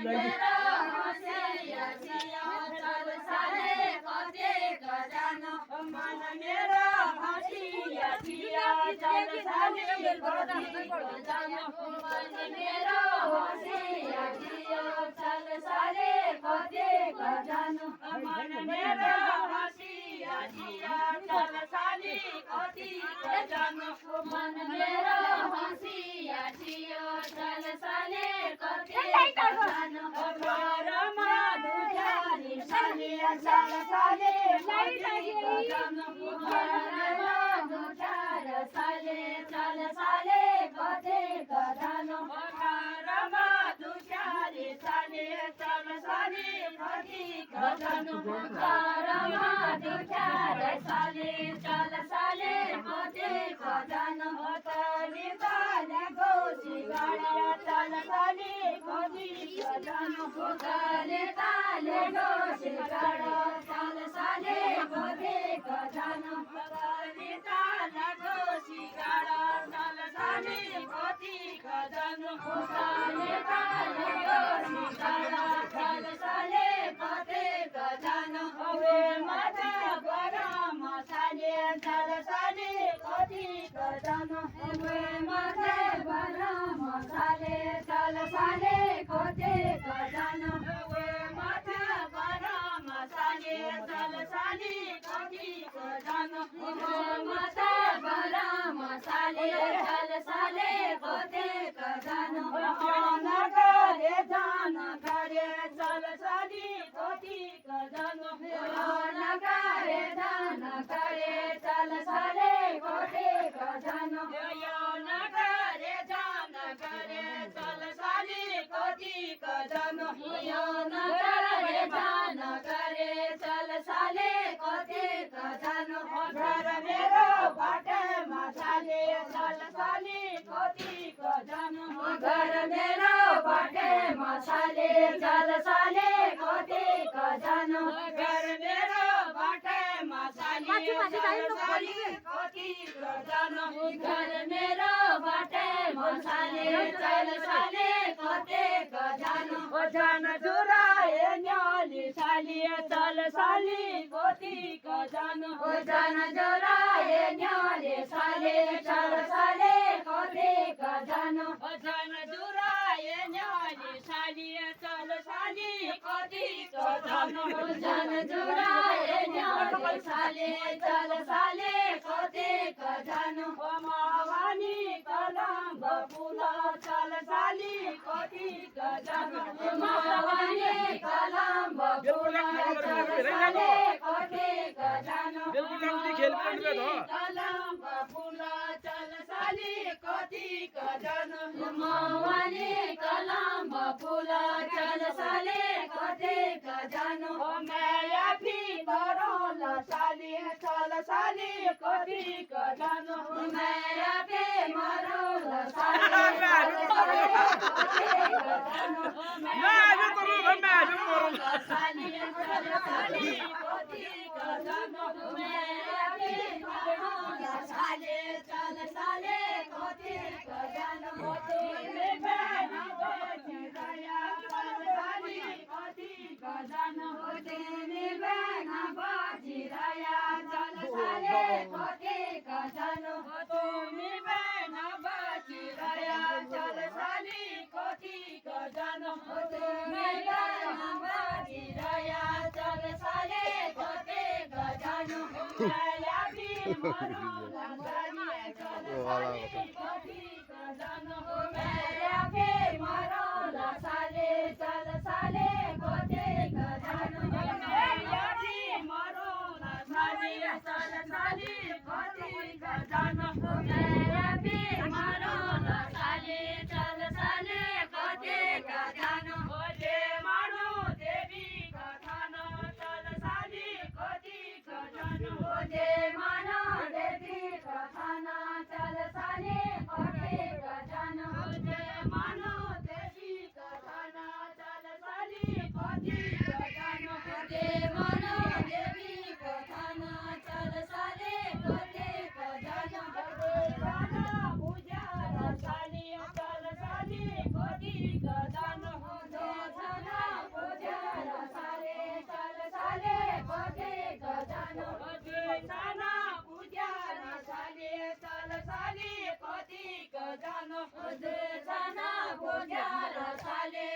मेरो हँसे छिया चल साले कते गजान मन मेरो हँसिया छिया चल साले कते गजान मन मेरो हँसिया छिया चल साले कते गजान मन मेरो हँसिया छिया चल साले कति गजान मन मेरो हँसिया छिया चल साले कति गजान घरमा दुखारी सालिया चल साले कति गजान घरमा दुखार साले चल साले कति गजान घरमा दुखारी साले चल साले कति गजान घरमा दुखार साले चल साले कति गजान तले तले गोसी गाडा चल साले कति गजान तले तले गोसी गाडा चल साले कति गजान तले तले गोसी गाडा चल साले कति गजान तले तले गोसी गाडा चल साले कति गजान हवे माता गरम साले चल साले कति गजान हवे माता गरम साले चल साले कति गजान हवे माता गरम साले चल साले कति गजान हवे माता गरम साले चल साले कति गजान नगरे जान करे चल साले कति गजान नगरे जान करे चल साले कति गजान नगरे जान करे चल साले कति गजान नगरे जान करे चल साले कति गजान घर मेरो बाटोमा साले चल साले कति गजान घर मेरो बाटोमा साले चल साले कति गजान घर मेरो बाटोमा साले चल साले कति गजान घर मेरो बाटोमा साले चल साले कति गजान जान जुराए न्याली साली चल साली कति गजान जान जुराए न्याली साले चल साले कति गजान जान जुराए न्याली साली चल साली कति गजान जान जुराए न्याली साले चल साले कति गजान मावानी कलम फुल चल साली कति गजान मावानी कलम फुल चल साले कति गजान मावानी कलम फुल चल साली कति गजान मावानी कलम फुल चल साले कति गजान माया फी बरोल साली चल साली कति गजान माया फी मरोल साली चल साली कति गजान माया फी मरोल साली चल साली कति गजान माया फी मरोल साली चल साली कति गजान तिमी बिन बची दया चल साली कति गजान तिमी बिन बची दया चल साले कति गजान तिमी बिन बची दया चल साली कति गजान तिमी बिन बची दया चल साले कति गजान माया फी मरोल साली चल साली कति गजान माया फी मरोल साले चल साले कति गजान माया फी मरोल साले चल साले कति गजान माया फी मरोल साले चल साले कति गजान ओले मानु देवी कथान चल साले कति गजान ओले मानु देवी कथान चल साले कति गजान ओले मानु देवी कथान चल साले कति गजान ओले मानु देवी कथान चल साले कति गजान ओले पूजा साली चल साले कति गजान गजान देशाना गोजाल साले